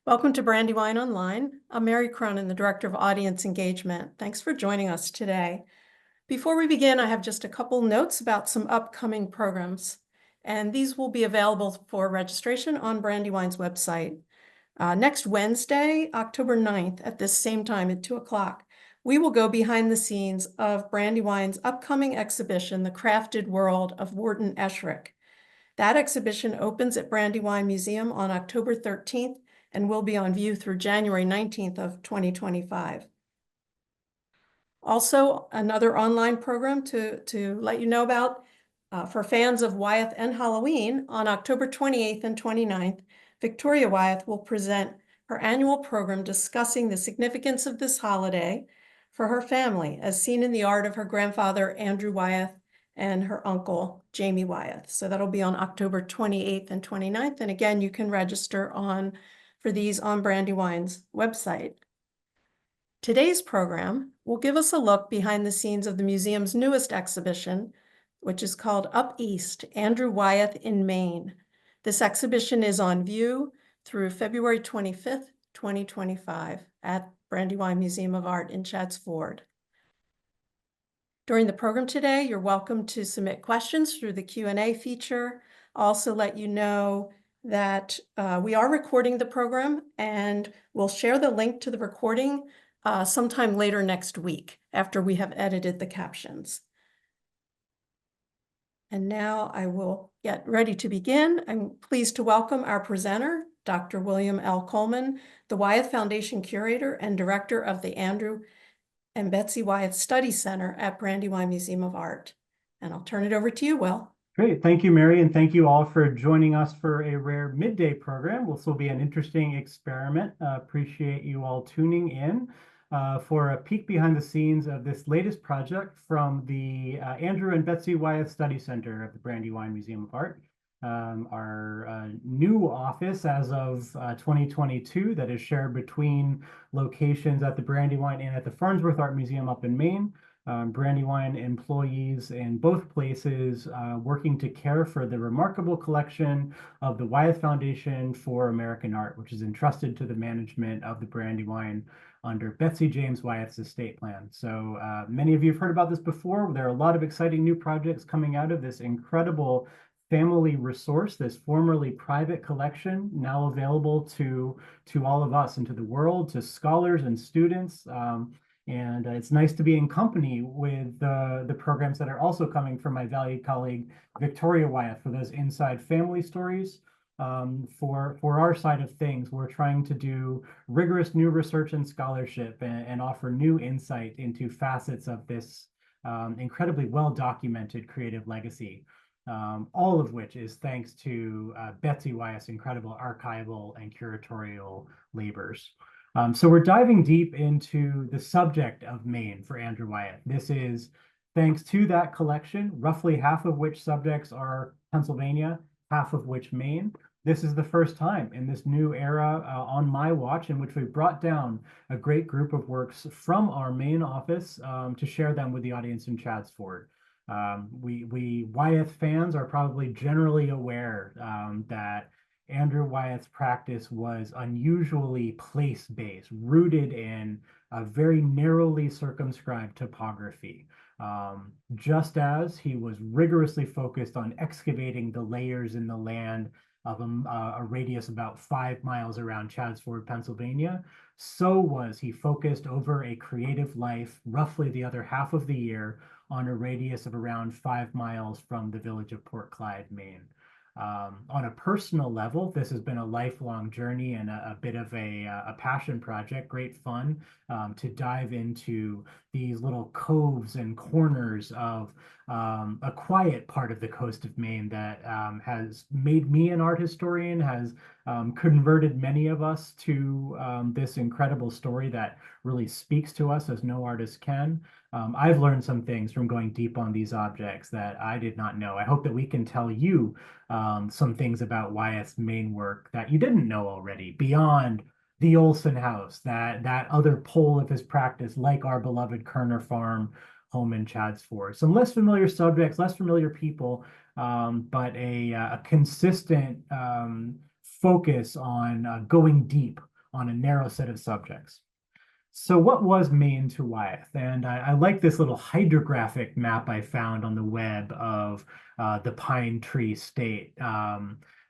Welcome to Brandywine Online. I'm Mary Cronin, the Director of Audience Engagement. Thanks for joining us today. Before we begin, I have just a couple notes about some upcoming programs, and these will be available for registration on Brandywine's website. Next Wednesday, October 9th, at this same time at 2 o'clock, we will go behind the scenes of Brandywine's upcoming exhibition, The Crafted World of Wharton Esherick. That exhibition opens at Brandywine Museum on October 13th and will be on view through January 19th of 2025. Also, another online program to let you know about for fans of Wyeth and Halloween, on October 28th and 29th, Victoria Wyeth will present her annual program discussing the significance of this holiday for her family, as seen in the art of her grandfather, Andrew Wyeth, and her uncle, Jamie Wyeth. So that'll be on October 28th and 29th. And again, you can register for these on Brandywine's website. Today's program will give us a look behind the scenes of the museum's newest exhibition, which is called Up East, Andrew Wyeth in Maine. This exhibition is on view through February 25th, 2025 at Brandywine Museum of Art in Chadds Ford. During the program today, you're welcome to submit questions through the Q&A feature. I'll also let you know that we are recording the program, and we'll share the link to the recording sometime later next week after we have edited the captions. And now I will get ready to begin. I'm pleased to welcome our presenter, Dr. William L. Coleman, the Wyeth Foundation Curator and Director of the Andrew and Betsy Wyeth Study Center at Brandywine Museum of Art. And I'll turn it over to you, Will. Great. Thank you, Mary, and thank you all for joining us for a rare midday program. This will be an interesting experiment. Appreciate you all tuning in for a peek behind the scenes of this latest project from the Andrew and Betsy Wyeth Study Center at the Brandywine Museum of Art. Our new office as of 2022 that is shared between locations at the Brandywine and at the Farnsworth Art Museum up in Maine. Brandywine employees in both places working to care for the remarkable collection of the Wyeth Foundation for American Art, which is entrusted to the management of the Brandywine under Betsy James Wyeth's estate plan. So many of you have heard about this before. There are a lot of exciting new projects coming out of this incredible family resource, this formerly private collection, now available to all of us and to the world, to scholars and students. And it's nice to be in company with the programs that are also coming from my valued colleague, Victoria Wyeth, for those inside family stories. For our side of things, we're trying to do rigorous new research and scholarship and offer new insight into facets of this incredibly well-documented creative legacy. All of which is thanks to Betsy Wyeth's incredible archival and curatorial labors. So we're diving deep into the subject of Maine for Andrew Wyeth. This is thanks to that collection, roughly half of which subjects are Pennsylvania, half of which Maine. This is the first time in this new era on my watch in which we brought down a great group of works from our main office to share them with the audience in Chadds Ford. We Wyeth fans are probably generally aware that Andrew Wyeth's practice was unusually place-based, rooted in a very narrowly circumscribed topography. Just as he was rigorously focused on excavating the layers in the land of a radius about 5 miles around Chadds Ford, Pennsylvania, so was he focused over a creative life, roughly the other half of the year, on a radius of around 5 miles from the village of Port Clyde, Maine. On a personal level, this has been a lifelong journey and a bit of a passion project, great fun to dive into these little coves and corners of a quiet part of the coast of Maine that has made me an art historian, has converted many of us to this incredible story that really speaks to us as no artist can. I've learned some things from going deep on these objects that I did not know. I hope that we can tell you some things about Wyeth's main work that you didn't know already, beyond the Olsen house, that other pole of his practice, like our beloved Kerner Farm home in Chadds Ford. Some less familiar subjects, less familiar people, but a consistent focus on going deep on a narrow set of subjects. So what was Maine to Wyeth? And I like this little hydrographic map I found on the web of the Pine Tree State.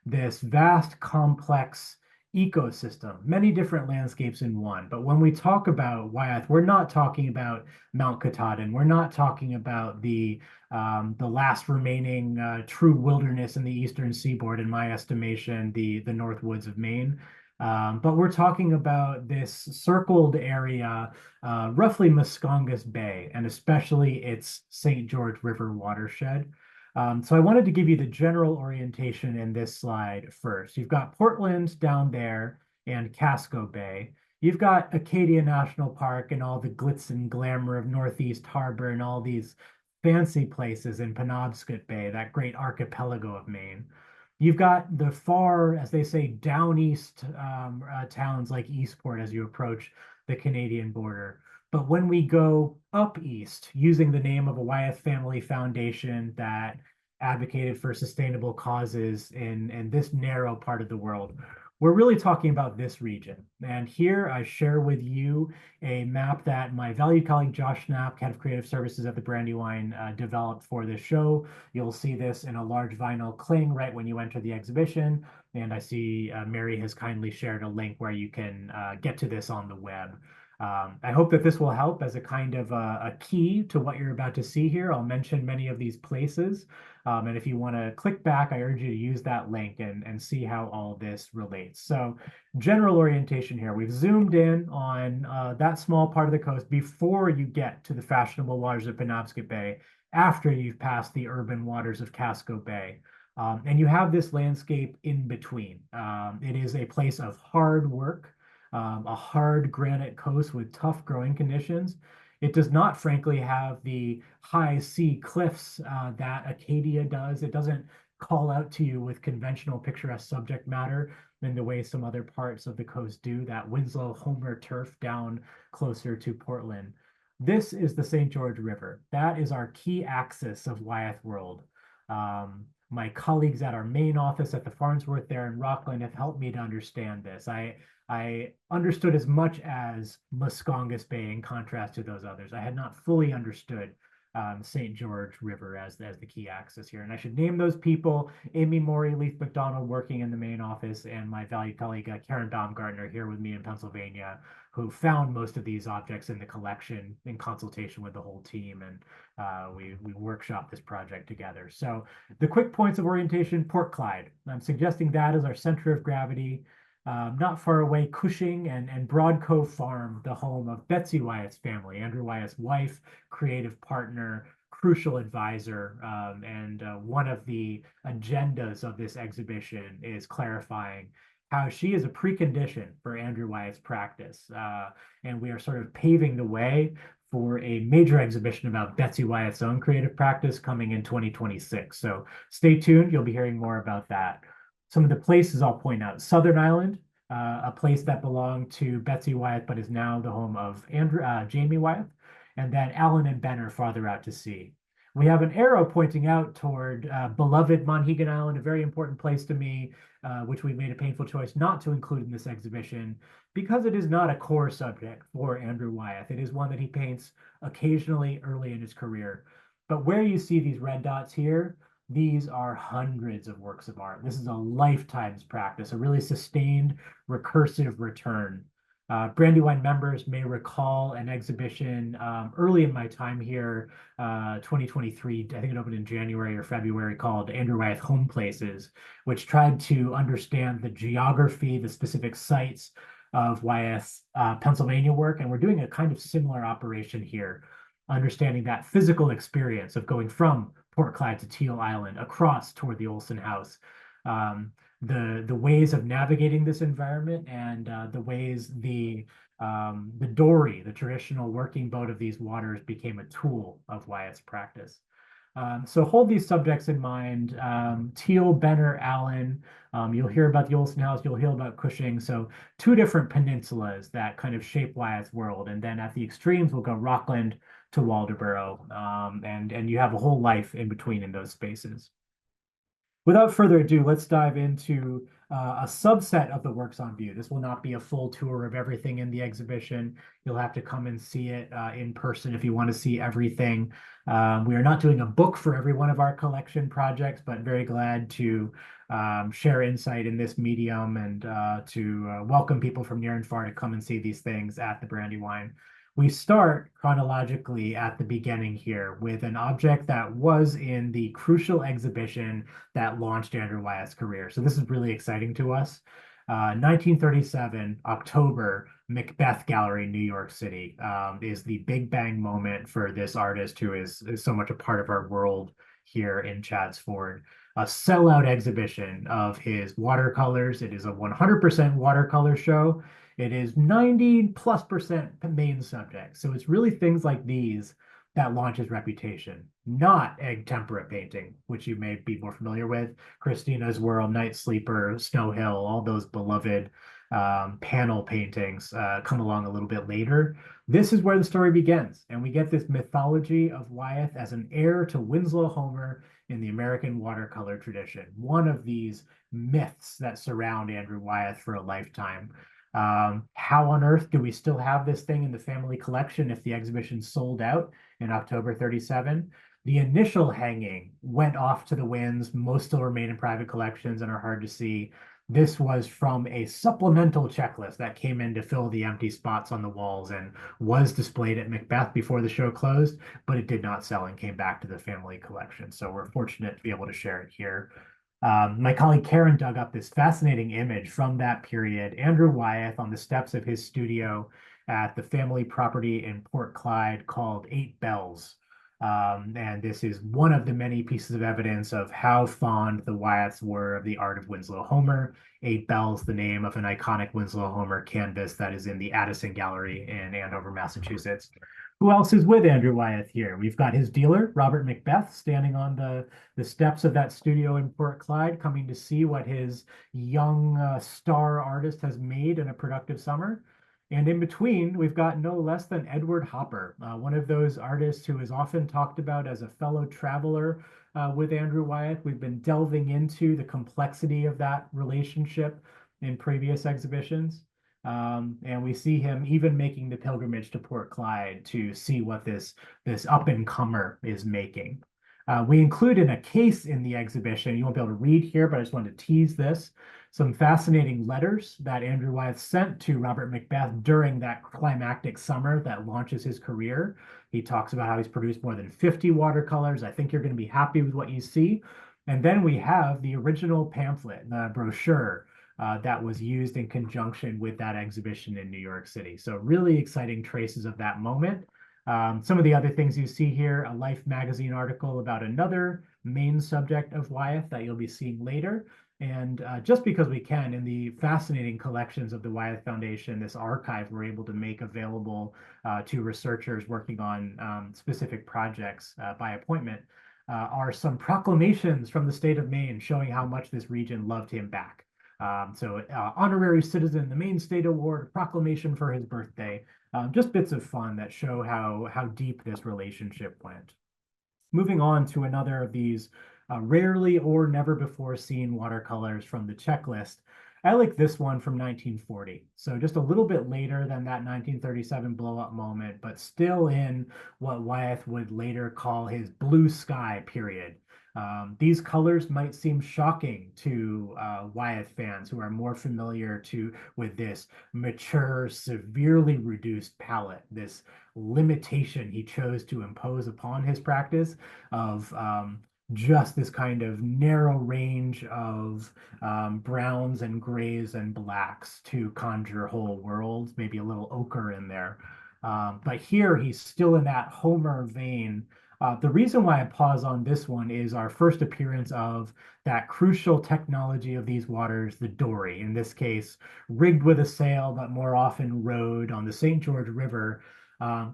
This vast, complex ecosystem, many different landscapes in one. But when we talk about Wyeth, we're not talking about Mount Katahdin. We're not talking about the last remaining true wilderness in the eastern seaboard, in my estimation, the North Woods of Maine. But we're talking about this circled area, roughly Muscongus Bay, and especially its St. George River watershed. So I wanted to give you the general orientation in this slide first. You've got Portland down there and Casco Bay. You've got Acadia National Park and all the glitz and glamour of Northeast Harbor and all these fancy places in Penobscot Bay, that great archipelago of Maine. You've got the far, as they say, down east towns like Eastport as you approach the Canadian border. But when we go up east, using the name of a Wyeth family foundation that advocated for sustainable causes in this narrow part of the world, we're really talking about this region. And here I share with you a map that my valued colleague Josh Knapp, head of creative services at the Brandywine, developed for this show. You'll see this in a large vinyl cling right when you enter the exhibition. And I see Mary has kindly shared a link where you can get to this on the web. I hope that this will help as a kind of a key to what you're about to see here. I'll mention many of these places. And if you want to click back, I urge you to use that link and see how all this relates. So general orientation here. We've zoomed in on that small part of the coast before you get to the fashionable waters of Penobscot Bay, after you've passed the urban waters of Casco Bay. And you have this landscape in between. It is a place of hard work, a hard granite coast with tough growing conditions. It does not, frankly, have the high sea cliffs that Acadia does. It doesn't call out to you with conventional picturesque subject matter in the way some other parts of the coast do, that Winslow Homer turf down closer to Portland. This is the St. George River. That is our key axis of Wyeth World. My colleagues at our main office at the Farnsworth there in Rockland have helped me to understand this. I understood as much as Muscongus Bay in contrast to those others. I had not fully understood St. George River as the key axis here. And I should name those people: Amy Morey, Leith McDonald working in the main office, and my valued colleague Karen Baumgartner here with me in Pennsylvania, who found most of these objects in the collection in consultation with the whole team. And we workshopped this project together. So the quick points of orientation: Port Clyde. I'm suggesting that as our center of gravity. Not far away, Cushing and Broad Cove Farm, the home of Betsy Wyeth's family, Andrew Wyeth's wife, creative partner, crucial advisor. And one of the agendas of this exhibition is clarifying how she is a precondition for Andrew Wyeth's practice. And we are sort of paving the way for a major exhibition about Betsy Wyeth's own creative practice coming in 2026. So stay tuned. You'll be hearing more about that. Some of the places I'll point out: Southern Island, a place that belonged to Betsy Wyeth, but is now the home of Jamie Wyeth, and then Allen and Benner farther out to sea. We have an arrow pointing out toward beloved Monhegan Island, a very important place to me, which we made a painful choice not to include in this exhibition because it is not a core subject for Andrew Wyeth. It is one that he paints occasionally early in his career. But where you see these red dots here, these are hundreds of works of art. This is a lifetime's practice, a really sustained, recursive return. Brandywine members may recall an exhibition early in my time here, 2023, I think it opened in January or February, called Andrew Wyeth Home Places, which tried to understand the geography, the specific sites of Wyeth's Pennsylvania work. And we're doing a kind of similar operation here, understanding that physical experience of going from Port Clyde to Teal Island, across toward the Olsen house, the ways of navigating this environment, and the ways the dory, the traditional working boat of these waters, became a tool of Wyeth's practice. So hold these subjects in mind: Teal, Benner, Allen. You'll hear about the Olsen house, you'll hear about Cushing. So two different peninsulas that kind of shape Wyeth's world. And then at the extremes, we'll go Rockland to Waldoboro, and you have a whole life in between in those spaces. Without further ado, let's dive into a subset of the works on view. This will not be a full tour of everything in the exhibition. You'll have to come and see it in person if you want to see everything. We are not doing a book for every one of our collection projects, but very glad to share insight in this medium and to welcome people from near and far to come and see these things at the Brandywine. We start chronologically at the beginning here with an object that was in the crucial exhibition that launched Andrew Wyeth's career. So this is really exciting to us. 1937, October, Macbeth Gallery, New York City, is the big bang moment for this artist who is so much a part of our world here in Chadds Ford. A sellout exhibition of his watercolors. It is a 100% watercolor show. It is 90+% Maine subject. So it's really things like these that launch his reputation, not egg tempera painting, which you may be more familiar with. Christina's World, Night Sleeper, Snow Hill, all those beloved panel paintings come along a little bit later. This is where the story begins, and we get this mythology of Wyeth as an heir to Winslow Homer in the American watercolor tradition, one of these myths that surround Andrew Wyeth for a lifetime. How on earth do we still have this thing in the family collection if the exhibition sold out in October 37? The initial hanging went off to the winds. Most still remain in private collections and are hard to see. This was from a supplemental checklist that came in to fill the empty spots on the walls and was displayed at Macbeth before the show closed, but it did not sell and came back to the family collection. So we're fortunate to be able to share it here. My colleague Karen dug up this fascinating image from that period. Andrew Wyeth on the steps of his studio at the family property in Port Clyde called Eight Bells. And this is one of the many pieces of evidence of how fond the Wyeths were of the art of Winslow Homer. Eight Bells, the name of an iconic Winslow Homer canvas that is in the Addison Gallery in Andover, Massachusetts. Who else is with Andrew Wyeth here? We've got his dealer, Robert Macbeth, standing on the steps of that studio in Port Clyde, coming to see what his young star artist has made in a productive summer. And in between, we've got no less than Edward Hopper, one of those artists who is often talked about as a fellow traveler with Andrew Wyeth. We've been delving into the complexity of that relationship in previous exhibitions. And we see him even making the pilgrimage to Port Clyde to see what this up-and-comer is making. We include in a case in the exhibition, you won't be able to read here, but I just wanted to tease this, some fascinating letters that Andrew Wyeth sent to Robert Macbeth during that climactic summer that launches his career. He talks about how he's produced more than 50 watercolors. I think you're going to be happy with what you see. And then we have the original pamphlet, the brochure, that was used in conjunction with that exhibition in New York City. So really exciting traces of that moment. Some of the other things you see here, a Life magazine article about another main subject of Wyeth that you'll be seeing later. And just because we can, in the fascinating collections of the Wyeth Foundation, this archive we're able to make available to researchers working on specific projects by appointment, are some proclamations from the state of Maine showing how much this region loved him back. So honorary citizen, the Maine State Award, proclamation for his birthday, just bits of fun that show how deep this relationship went. Moving on to another of these rarely or never before seen watercolors from the checklist. I like this one from 1940. So just a little bit later than that 1937 blow up moment, but still in what Wyeth would later call his blue sky period. These colors might seem shocking to Wyeth fans who are more familiar with this mature, severely reduced palette, this limitation he chose to impose upon his practice of just this kind of narrow range of browns and grays and blacks to conjure whole worlds, maybe a little ochre in there. But here he's still in that Homer vein. The reason why I pause on this one is our first appearance of that crucial technology of these waters, the dory, in this case, rigged with a sail, but more often rowed on the St. George River.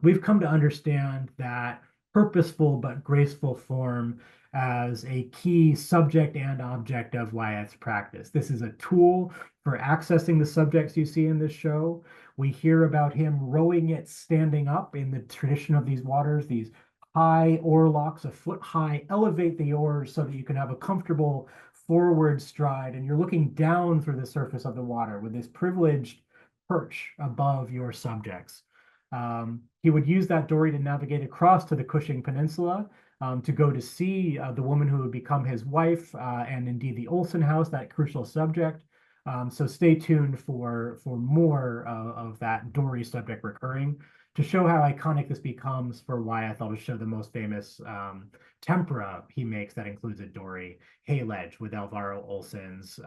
We've come to understand that purposeful but graceful form as a key subject and object of Wyeth's practice. This is a tool for accessing the subjects you see in this show. We hear about him rowing it standing up in the tradition of these waters, these high oarlocks, a foot high, elevate the oars so that you can have a comfortable forward stride, and you're looking down through the surface of the water with this privileged perch above your subjects. He would use that dory to navigate across to the Cushing Peninsula, to go to see the woman who would become his wife, and indeed the Olsen house, that crucial subject. So stay tuned for more of that dory subject recurring. To show how iconic this becomes for Wyeth, I'll just show the most famous tempera he makes that includes a dory, hay ledge with Alvaro Olsen's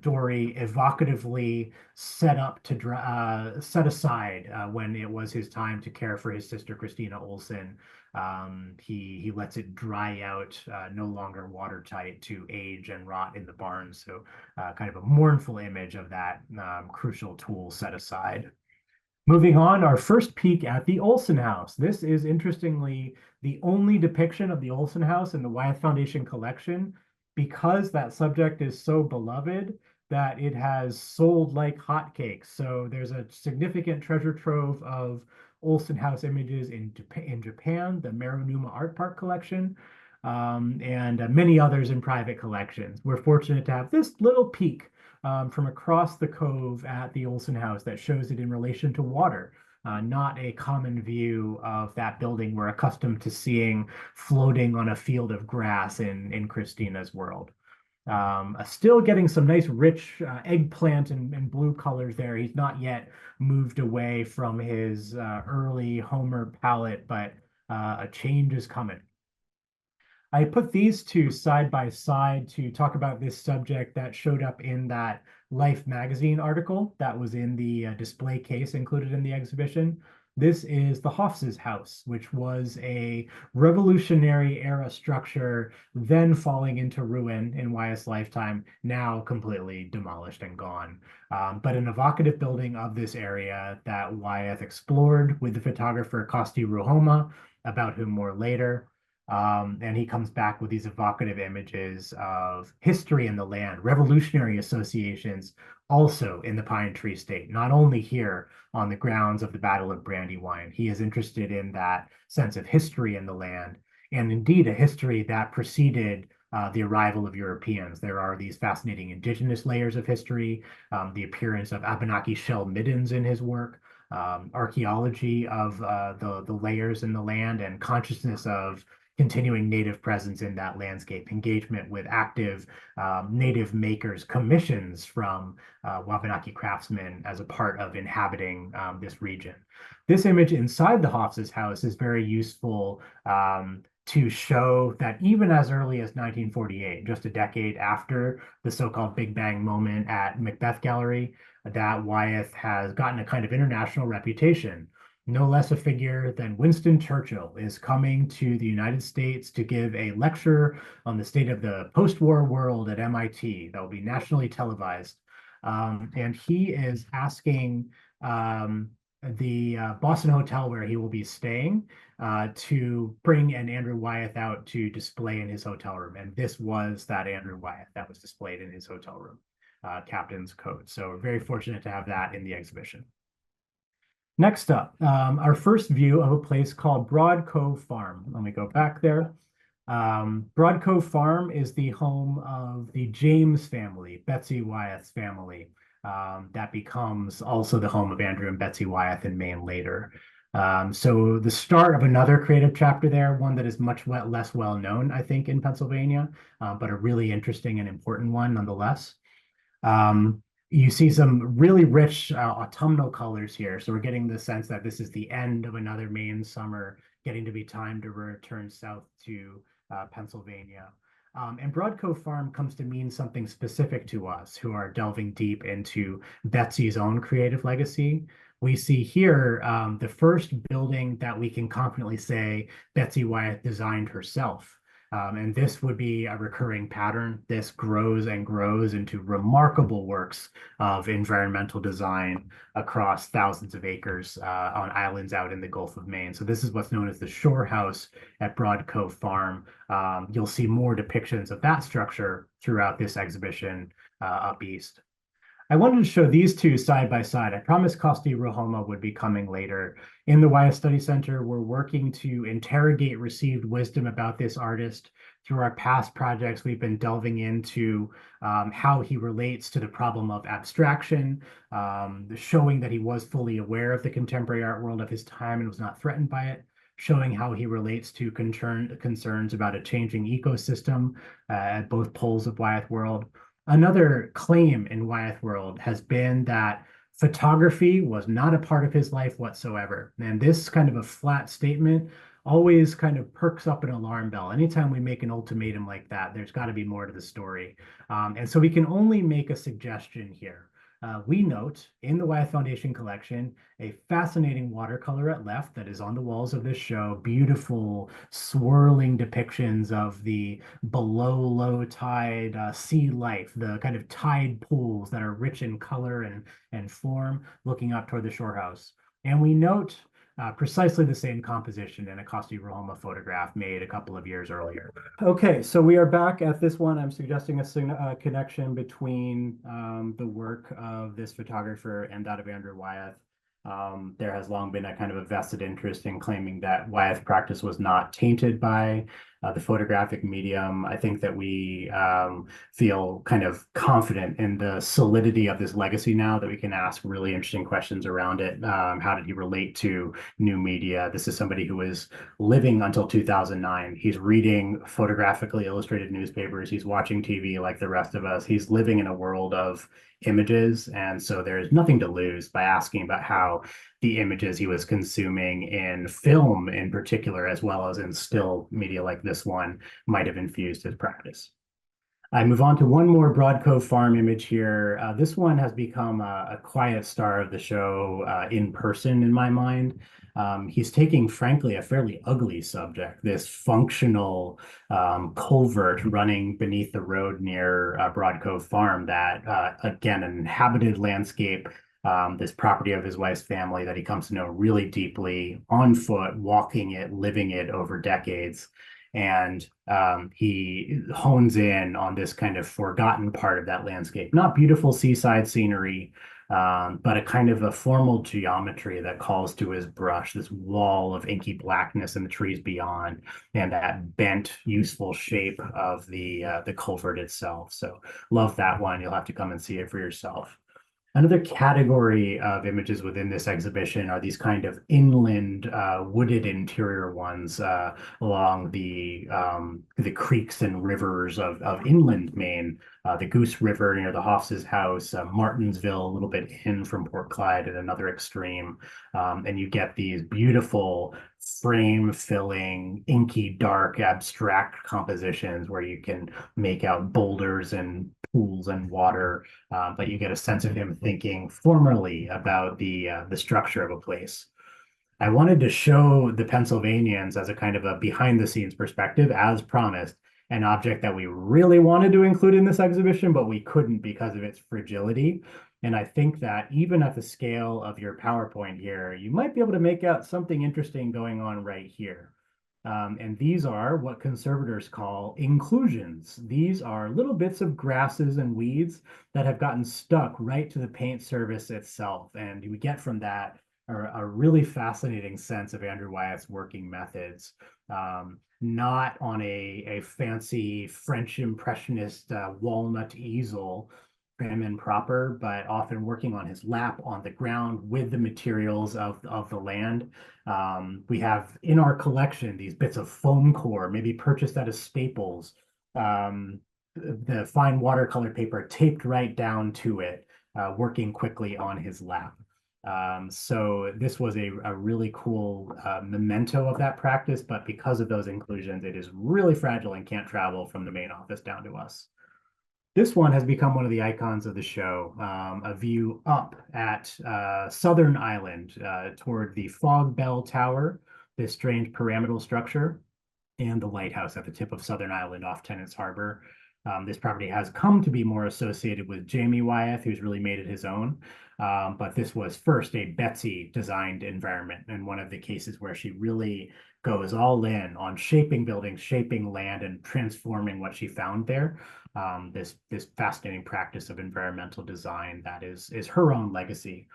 dory evocatively set up to set aside when it was his time to care for his sister Christina Olsen. He lets it dry out, no longer watertight, to age and rot in the barn. So kind of a mournful image of that crucial tool set aside. Moving on, our first peek at the Olsen house. This is interestingly the only depiction of the Olsen house in the Wyeth Foundation collection, because that subject is so beloved that it has sold like hotcakes. So there's a significant treasure trove of Olsen house images in Japan, the Marunuma Art Park collection, and many others in private collections. We're fortunate to have this little peek from across the cove at the Olsen house that shows it in relation to water. Not a common view of that building we're accustomed to seeing floating on a field of grass in Christina's world. Still getting some nice rich eggplant and blue colors there. He's not yet moved away from his early Homer palette, but a change is coming. I put these two side by side to talk about this subject that showed up in that Life magazine article that was in the display case included in the exhibition. This is the Hofs's house, which was a Revolutionary era structure, then falling into ruin in Wyeth's lifetime, now completely demolished and gone. But an evocative building of this area that Wyeth explored with the photographer Costi Ruhoma, about whom more later. And he comes back with these evocative images of history in the land, revolutionary associations also in the Pine Tree State, not only here on the grounds of the Battle of Brandywine. He is interested in that sense of history in the land, and indeed a history that preceded the arrival of Europeans. There are these fascinating indigenous layers of history, the appearance of Abenaki shell middens in his work, archaeology of the layers in the land, and consciousness of continuing native presence in that landscape, engagement with active native makers, commissions from Wabanaki craftsmen as a part of inhabiting this region. This image inside the Hofs's house is very useful to show that even as early as 1948, just a decade after the so-called Big Bang moment at Macbeth Gallery, that Wyeth has gotten a kind of international reputation. No less a figure than Winston Churchill is coming to the United States to give a lecture on the state of the post-war world at MIT that will be nationally televised. And he is asking the Boston hotel where he will be staying to bring an Andrew Wyeth out to display in his hotel room. And this was that Andrew Wyeth that was displayed in his hotel room, captain's coat. So we're very fortunate to have that in the exhibition. Next up, our first view of a place called Broad Cove Farm. Let me go back there. Broad Cove Farm is the home of the James family, Betsy Wyeth's family. That becomes also the home of Andrew and Betsy Wyeth in Maine later. So the start of another creative chapter there, one that is much less well known, I think, in Pennsylvania, but a really interesting and important one nonetheless. You see some really rich autumnal colors here. So we're getting the sense that this is the end of another Maine summer, getting to be time to return south to Pennsylvania. And Broad Cove Farm comes to mean something specific to us who are delving deep into Betsy's own creative legacy. We see here the first building that we can confidently say Betsy Wyeth designed herself. And this would be a recurring pattern. This grows and grows into remarkable works of environmental design across thousands of acres on islands out in the Gulf of Maine. So this is what's known as the shore house at Broad Cove Farm. You'll see more depictions of that structure throughout this exhibition up east. I wanted to show these two side by side. I promised Costi Ruhoma would be coming later. In the Wyeth Study Center, we're working to interrogate received wisdom about this artist through our past projects, we've been delving into how he relates to the problem of abstraction, showing that he was fully aware of the contemporary art world of his time and was not threatened by it, showing how he relates to concerns about a changing ecosystem at both poles of Wyeth World. Another claim in Wyeth World has been that photography was not a part of his life whatsoever. And this kind of a flat statement always kind of perks up an alarm bell. Anytime we make an ultimatum like that, there's got to be more to the story. And so we can only make a suggestion here. We note in the Wyeth Foundation collection a fascinating watercolor at left that is on the walls of this show, beautiful swirling depictions of the below low tide sea life, the kind of tide pools that are rich in color and form looking up toward the shore house. And we note precisely the same composition in a Costi Roma photograph made a couple of years earlier. Okay, so we are back at this one. I'm suggesting a connection between the work of this photographer and that of Andrew Wyeth. There has long been a kind of a vested interest in claiming that Wyeth practice was not tainted by the photographic medium. I think that we feel kind of confident in the solidity of this legacy now, that we can ask really interesting questions around it. How did he relate to new media? This is somebody who was living until 2009. He's reading photographically illustrated newspapers. He's watching TV like the rest of us. He's living in a world of images. And so there's nothing to lose by asking about how the images he was consuming in film in particular, as well as in still media like this one, might have infused his practice. I move on to one more Broad Cove Farm image here. This one has become a quiet star of the show in person in my mind. He's taking, frankly, a fairly ugly subject, this functional culvert running beneath the road near Broad Cove Farm that, again, an inhabited landscape, this property of his wife's family that he comes to know really deeply, on foot, walking it, living it over decades. And he hones in on this kind of forgotten part of that landscape. Not beautiful seaside scenery, but a kind of a formal geometry that calls to his brush, this wall of inky blackness in the trees beyond, and that bent, useful shape of the culvert itself. So love that one. You'll have to come and see it for yourself. Another category of images within this exhibition are these kind of inland wooded interior ones along the creeks and rivers of inland Maine, the Goose River near the Hoffs's house, Martinsville, a little bit in from Port Clyde at another extreme. And you get these beautiful frame filling, inky, dark, abstract compositions where you can make out boulders and pools and water, but you get a sense of him thinking formally about the structure of a place. I wanted to show the Pennsylvanians as a kind of a behind the scenes perspective, as promised, an object that we really wanted to include in this exhibition, but we couldn't because of its fragility. And I think that even at the scale of your PowerPoint here, you might be able to make out something interesting going on right here. And these are what conservators call inclusions. These are little bits of grasses and weeds that have gotten stuck right to the paint surface itself. And we get from that a really fascinating sense of Andrew Wyeth's working methods. Not on a fancy French Impressionist walnut easel, prim and proper, but often working on his lap on the ground with the materials of the land. We have in our collection these bits of foam core, maybe purchased at a Staples, the fine watercolor paper taped right down to it, working quickly on his lap. So this was a really cool memento of that practice, but because of those inclusions, it is really fragile and can't travel from the main office down to us. This one has become one of the icons of the show, a view up at Southern Island toward the Fog Bell Tower, this strange pyramidal structure, and the lighthouse at the tip of Southern Island off Tennant's Harbor. This property has come to be more associated with Jamie Wyeth, who's really made it his own. But this was first a Betsy designed environment, and one of the cases where she really goes all in on shaping buildings, shaping land, and transforming what she found there. This fascinating practice of environmental design that is her own legacy.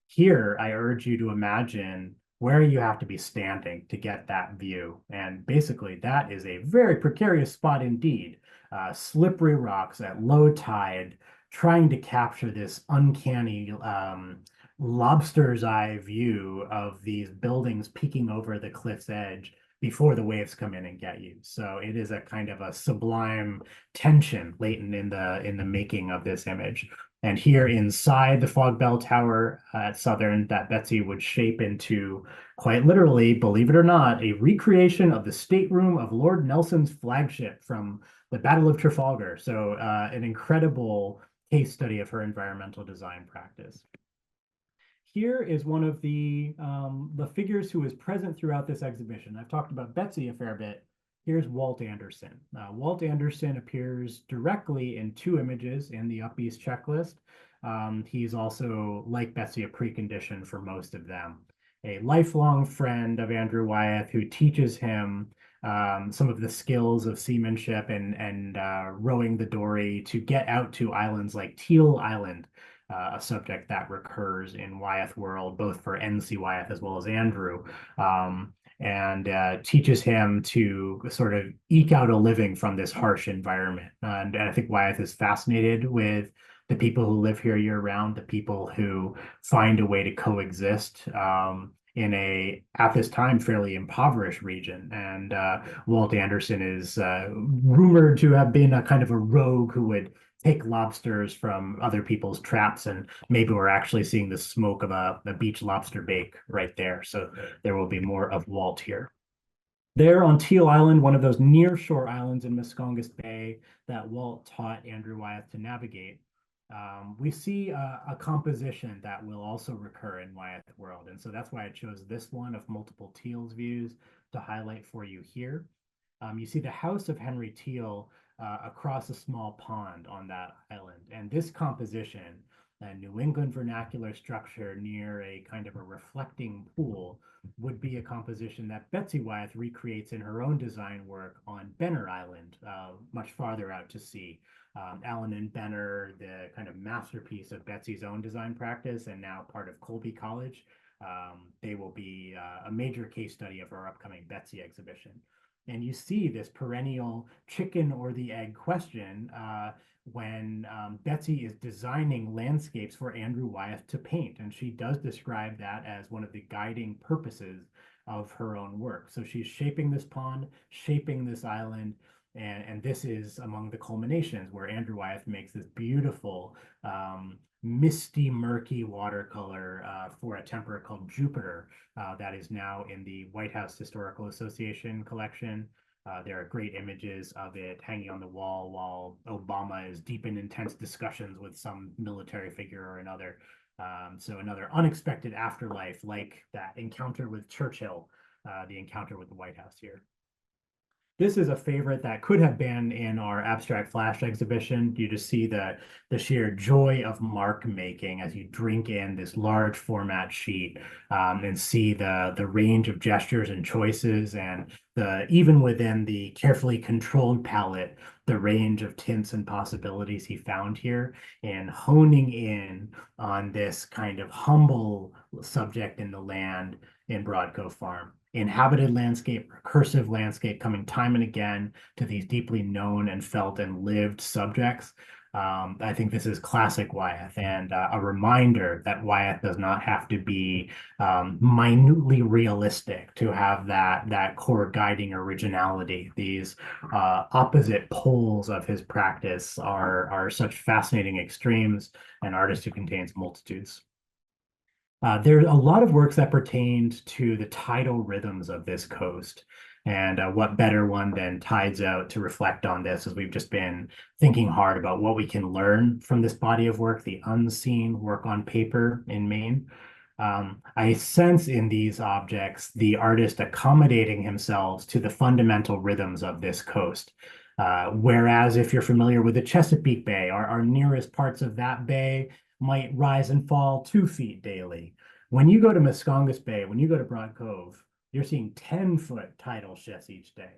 Here, I urge you to imagine where you have to be standing to get that view. And basically, that is a very precarious spot indeed. Slippery rocks at low tide, trying to capture this uncanny lobster's eye view of these buildings peeking over the cliff's edge before the waves come in and get you. So it is a kind of a sublime tension latent in the making of this image. And here inside the fog bell tower at Southern, that Betsy would shape into, quite literally, believe it or not, a recreation of the stateroom of Lord Nelson's flagship from the Battle of Trafalgar. So an incredible case study of her environmental design practice. Here is one of the figures who is present throughout this exhibition. I've talked about Betsy a fair bit. Here's Walt Anderson. Walt Anderson appears directly in two images in the Up East checklist. He's also, like Betsy, a precondition for most of them. A lifelong friend of Andrew Wyeth who teaches him some of the skills of seamanship and rowing the dory to get out to islands like Teal Island, a subject that recurs in Wyeth world, both for N.C. Wyeth as well as Andrew, and teaches him to sort of eke out a living from this harsh environment. And I think Wyeth is fascinated with the people who live here year round, the people who find a way to coexist in a, at this time, fairly impoverished region. And Walt Anderson is rumored to have been a kind of a rogue who would take lobsters from other people's traps, and maybe we're actually seeing the smoke of a beach lobster bake right there. So there will be more of Walt here. There on Teal Island, one of those near shore islands in Muscongus Bay that Walt taught Andrew Wyeth to navigate, we see a composition that will also recur in Wyeth world. And so that's why I chose this one of multiple Teal's views to highlight for you here. You see the house of Henry Teal across a small pond on that island. And this composition, a New England vernacular structure near a kind of a reflecting pool, would be a composition that Betsy Wyeth recreates in her own design work on Benner Island, much farther out to sea. Allen and Benner, the kind of masterpiece of Betsy's own design practice and now part of Colby College. They will be a major case study of our upcoming Betsy exhibition. And you see this perennial chicken or the egg question when Betsy is designing landscapes for Andrew Wyeth to paint. And she does describe that as one of the guiding purposes of her own work. So she's shaping this pond, shaping this island, and this is among the culminations where Andrew Wyeth makes this beautiful misty, murky watercolor for a tempera called Jupiter that is now in the White House Historical Association collection. There are great images of it hanging on the wall while Obama is deep in intense discussions with some military figure or another. So another unexpected afterlife, like that encounter with Churchill, the encounter with the White House here. This is a favorite that could have been in our abstract flash exhibition. You just see the sheer joy of mark making as you drink in this large format sheet and see the range of gestures and choices, and even within the carefully controlled palette, the range of tints and possibilities he found here, and honing in on this kind of humble subject in the land in Broad Cove Farm. Inhabited landscape, recursive landscape, coming time and again to these deeply known and felt and lived subjects. I think this is classic Wyeth, and a reminder that Wyeth does not have to be minutely realistic to have that core guiding originality. These opposite poles of his practice are such fascinating extremes, an artist who contains multitudes. There are a lot of works that pertained to the tidal rhythms of this coast. And what better one than Tides Out to reflect on this, as we've just been thinking hard about what we can learn from this body of work, the unseen work on paper in Maine. I sense in these objects the artist accommodating himself to the fundamental rhythms of this coast. Whereas if you're familiar with the Chesapeake Bay, our nearest parts of that bay might rise and fall 2 feet daily. When you go to Muscongus Bay, when you go to Broad Cove, you're seeing 10-foot tidal shifts each day.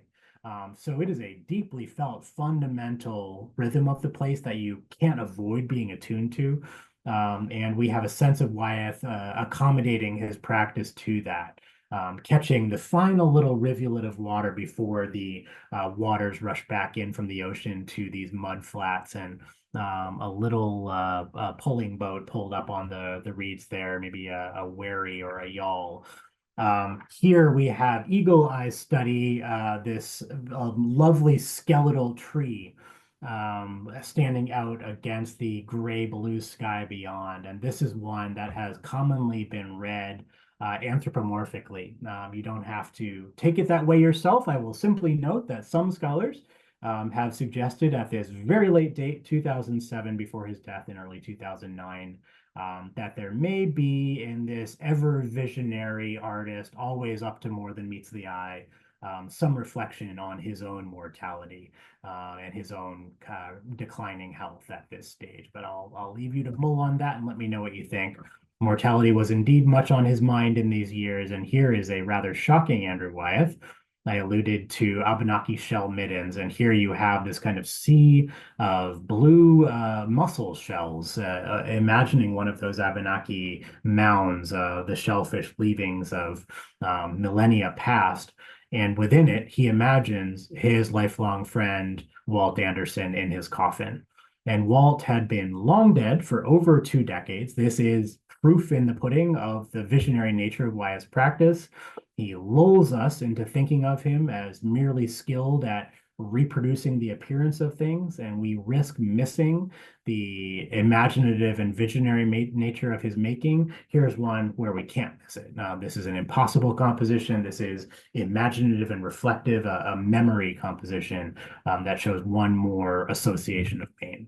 So it is a deeply felt fundamental rhythm of the place that you can't avoid being attuned to. And we have a sense of Wyeth accommodating his practice to that, catching the final little rivulet of water before the waters rush back in from the ocean to these mud flats, and a little pulling boat pulled up on the reeds there, maybe a wherry or a yawl. Here we have Eagle Eye study this lovely skeletal tree standing out against the gray blue sky beyond. And this is one that has commonly been read anthropomorphically. You don't have to take it that way yourself. I will simply note that some scholars have suggested at this very late date, 2007, before his death in early 2009, that there may be in this ever visionary artist, always up to more than meets the eye, some reflection on his own mortality and his own declining health at this stage. But I'll leave you to mull on that and let me know what you think. Mortality was indeed much on his mind in these years, and here is a rather shocking Andrew Wyeth. I alluded to Abenaki shell middens, and here you have this kind of sea of blue mussel shells, imagining one of those Abenaki mounds, the shellfish leavings of millennia past. And within it, he imagines his lifelong friend, Walt Anderson, in his coffin. And Walt had been long dead for over 2 decades. This is proof in the pudding of the visionary nature of Wyeth's practice. He lulls us into thinking of him as merely skilled at reproducing the appearance of things, and we risk missing the imaginative and visionary nature of his making. Here's one where we can't miss it. This is an impossible composition. This is imaginative and reflective, a memory composition that shows one more association of pain.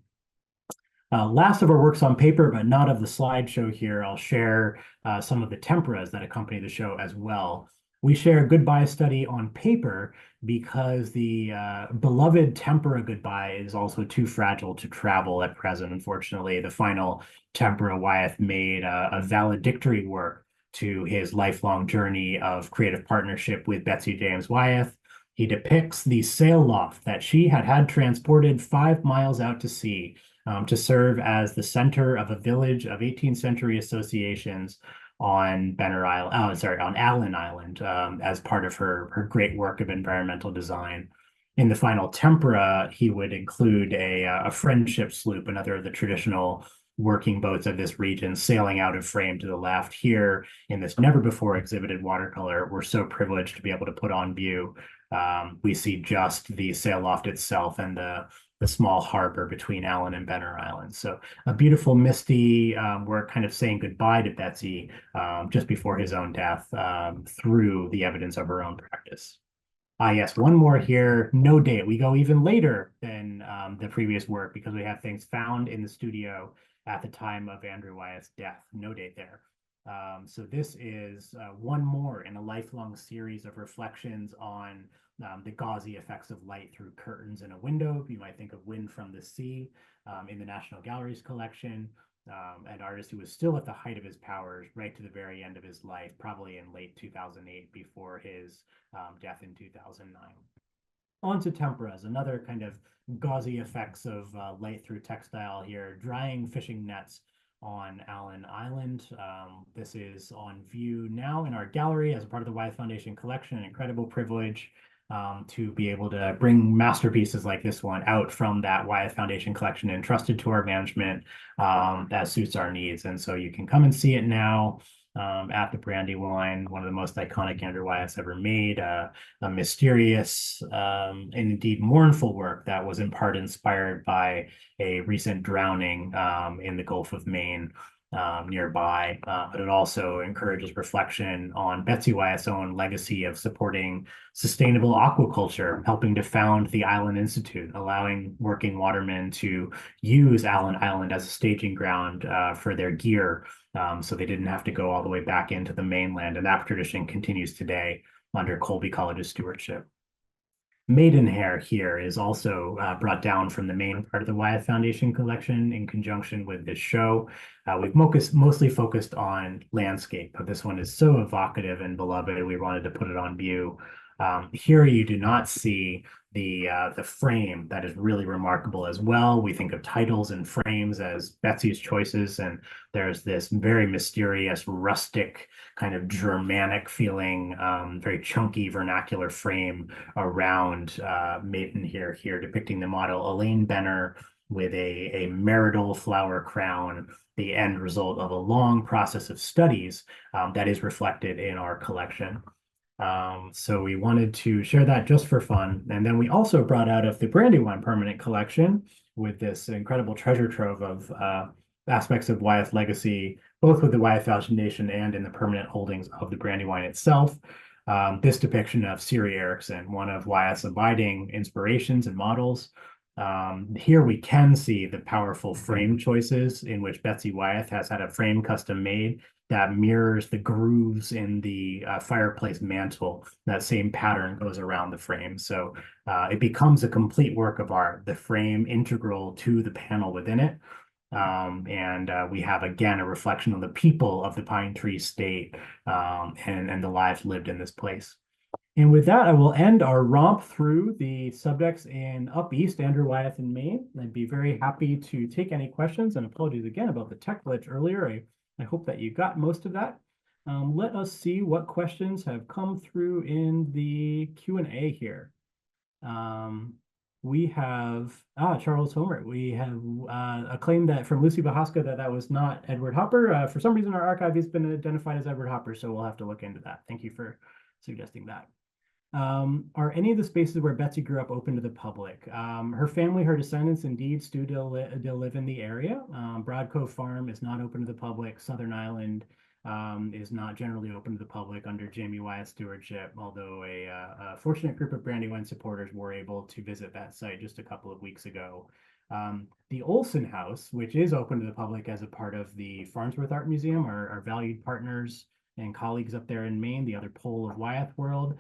Last of our works on paper, but not of the slideshow here, I'll share some of the temperas that accompany the show as well. We share Goodbye study on paper because the beloved tempera Goodbye is also too fragile to travel at present, unfortunately. The final tempera Wyeth made a valedictory work to his lifelong journey of creative partnership with Betsy James Wyeth. He depicts the sail loft that she had transported 5 miles out to sea to serve as the center of a village of 18th century associations on on Allen Island, as part of her great work of environmental design. In the final tempera, he would include a friendship sloop, another of the traditional working boats of this region, sailing out of frame to the left. Here in this never before exhibited watercolor, we're so privileged to be able to put on view. We see just the sail loft itself and the small harbor between Allen and Benner Island. So a beautiful, misty work, kind of saying goodbye to Betsy just before his own death through the evidence of her own practice. Yes, one more here, no date. We go even later than the previous work because we have things found in the studio at the time of Andrew Wyeth's death. No date there. So this is one more in a lifelong series of reflections on the gauzy effects of light through curtains in a window. You might think of Wind from the Sea in the National Gallery's collection. An artist who was still at the height of his powers right to the very end of his life, probably in late 2008 before his death in 2009. On to temperas, another kind of gauzy effects of light through textile here, drying fishing nets on Allen Island. This is on view now in our gallery as a part of the Wyeth Foundation collection, an incredible privilege to be able to bring masterpieces like this one out from that Wyeth Foundation collection entrusted to our management that suits our needs. And so you can come and see it now at the Brandywine, one of the most iconic Andrew Wyeth's ever made, a mysterious and indeed mournful work that was in part inspired by a recent drowning in the Gulf of Maine nearby, but it also encourages reflection on Betsy Wyeth's own legacy of supporting sustainable aquaculture, helping to found the Island Institute, allowing working watermen to use Allen Island as a staging ground for their gear, so they didn't have to go all the way back into the mainland. And that tradition continues today under Colby College's stewardship. Maidenhair here is also brought down from the main part of the Wyeth Foundation collection in conjunction with this show. We've mostly focused on landscape, but this one is so evocative and beloved, we wanted to put it on view. Here you do not see the frame that is really remarkable as well. We think of titles and frames as Betsy's choices, and there's this very mysterious, rustic, kind of Germanic feeling, very chunky vernacular frame around Maiden here depicting the model Elaine Benner with a marital flower crown, the end result of a long process of studies that is reflected in our collection. So we wanted to share that just for fun. And then we also brought out of the Brandywine permanent collection with this incredible treasure trove of aspects of Wyeth legacy, both with the Wyeth Foundation and in the permanent holdings of the Brandywine itself. This depiction of Siri Erickson, one of Wyeth's abiding inspirations and models. Here we can see the powerful frame choices in which Betsy Wyeth has had a frame custom made that mirrors the grooves in the fireplace mantle. That same pattern goes around the frame. So it becomes a complete work of art, the frame integral to the panel within it. We have, again, a reflection on the people of the Pine Tree State and the lives lived in this place. And with that, I will end our romp through the subjects in Up East, Andrew Wyeth in Maine. I'd be very happy to take any questions, and apologies again about the tech glitch earlier. I hope that you got most of that. Let us see what questions have come through in the Q&A here. We have, Charles Homer. We have a claim that from Lucy Bahaska that was not Edward Hopper. For some reason, our archive has been identified as Edward Hopper, so we'll have to look into that. Thank you for suggesting that. Are any of the spaces where Betsy grew up open to the public? Her family, her descendants, indeed still live in the area. Broad Cove Farm is not open to the public. Southern Island is not generally open to the public under Jamie Wyeth's stewardship, although a fortunate group of Brandywine supporters were able to visit that site just a couple of weeks ago. The Olsen House, which is open to the public as a part of the Farnsworth Art Museum, our valued partners and colleagues up there in Maine, the other pole of Wyeth world,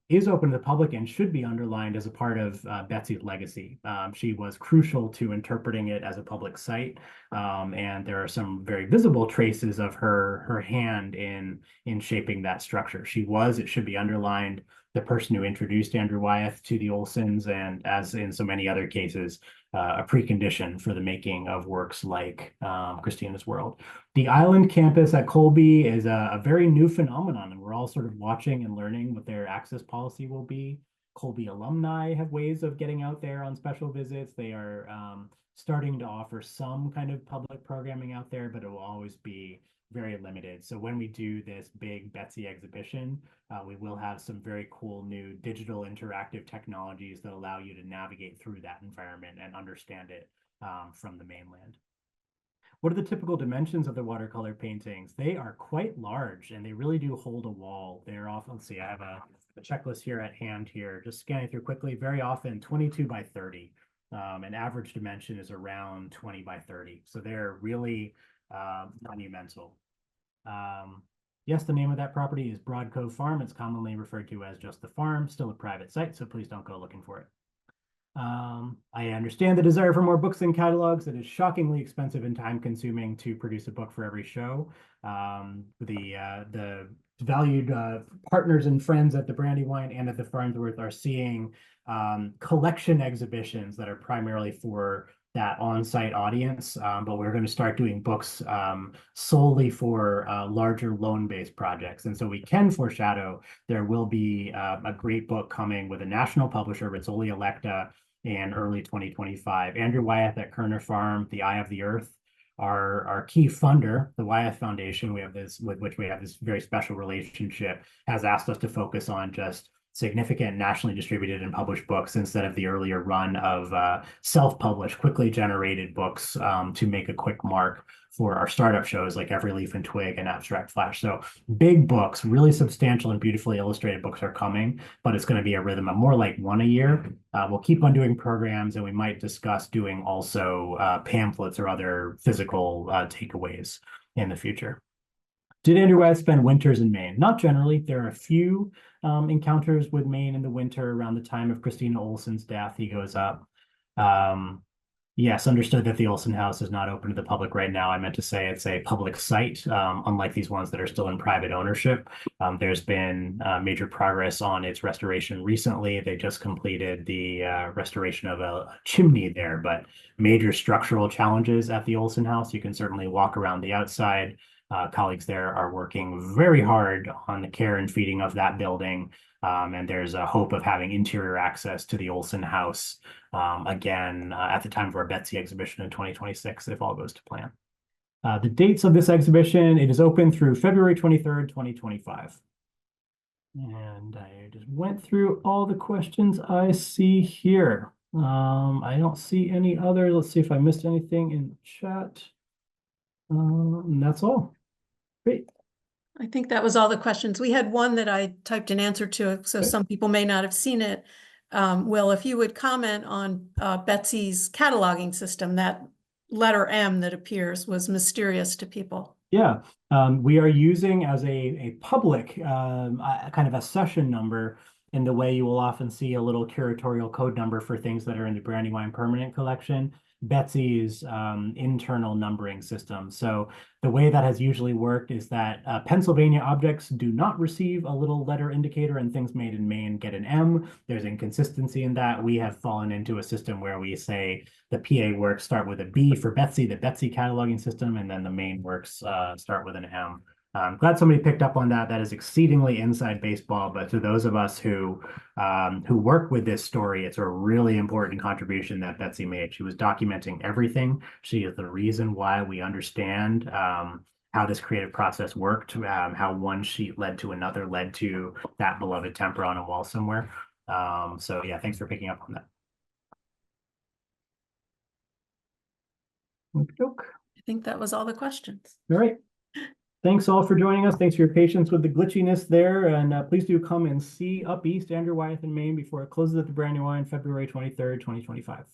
is open to the public and should be underlined as a part of Betsy's legacy. She was crucial to interpreting it as a public site, and there are some very visible traces of her hand in shaping that structure. She was, it should be underlined, the person who introduced Andrew Wyeth to the Olsens, and as in so many other cases, a precondition for the making of works like Christina's World. The island campus at Colby is a very new phenomenon, and we're all sort of watching and learning what their access policy will be. Colby alumni have ways of getting out there on special visits. They are starting to offer some kind of public programming out there, but it will always be very limited. So when we do this big Betsy exhibition, we will have some very cool new digital interactive technologies that allow you to navigate through that environment and understand it from the mainland. What are the typical dimensions of the watercolor paintings? They are quite large, and they really do hold a wall. They're often, let's see, I have a checklist here at hand here, just scanning through quickly, very often 22 by 30. An average dimension is around 20 by 30. So they're really monumental. Yes, the name of that property is Broad Cove Farm. It's commonly referred to as just the farm, still a private site, so please don't go looking for it. I understand the desire for more books and catalogs. It is shockingly expensive and time-consuming to produce a book for every show. The valued partners and friends at the Brandywine and at the Farnsworth are seeing collection exhibitions that are primarily for that on-site audience, but we're going to start doing books solely for larger loan-based projects. And so we can foreshadow there will be a great book coming with a national publisher, Rizzoli Electa, in early 2025. Andrew Wyeth at Kerner Farm, the Eye of the Earth, our key funder, the Wyeth Foundation, with which we have this very special relationship, has asked us to focus on just significant nationally distributed and published books instead of the earlier run of self-published, quickly generated books to make a quick mark for our startup shows like Every Leaf and Twig and Abstract Flash. So big books, really substantial and beautifully illustrated books are coming, but it's going to be a rhythm of more like one a year. We'll keep on doing programs, and we might discuss doing also pamphlets or other physical takeaways in the future. Did Andrew Wyeth spend winters in Maine? Not generally. There are a few encounters with Maine in the winter around the time of Christina Olsen's death. He goes up. Yes, understood that the Olsen House is not open to the public right now. I meant to say it's a public site, unlike these ones that are still in private ownership. There's been major progress on its restoration recently. They just completed the restoration of a chimney there, but major structural challenges at the Olsen House. You can certainly walk around the outside. Colleagues there are working very hard on the care and feeding of that building. And there's a hope of having interior access to the Olsen House again at the time of our Betsy exhibition in 2026, if all goes to plan. The dates of this exhibition, it is open through February 23rd, 2025. And I just went through all the questions I see here. I don't see any other. Let's see if I missed anything in the chat. And that's all. Great. I think that was all the questions. We had one that I typed an answer to, so Okay. some people may not have seen it. Will, if you would comment on Betsy's cataloging system, that letter M that appears was mysterious to people. Yeah, we are using as a public kind of a session number in the way you will often see a little curatorial code number for things that are in the Brandywine permanent collection. Betsy's internal numbering system. So the way that has usually worked is that Pennsylvania objects do not receive a little letter indicator, and things made in Maine get an M. There's inconsistency in that. We have fallen into a system where we say the PA works start with a B for Betsy, the Betsy cataloging system, and then the Maine works start with an M. I'm glad somebody picked up on that. That is exceedingly inside baseball, but to those of us who work with this story, it's a really important contribution that Betsy made. She was documenting everything. She is the reason why we understand how this creative process worked, how one sheet led to another, led to that beloved tempera on a wall somewhere. So yeah, thanks for picking up on that. I think that was all the questions. All right. Thanks all for joining us. Thanks for your patience with the glitchiness there. And please do come and see Up East, Andrew Wyeth in Maine before it closes at the Brandywine, February 23rd, 2025.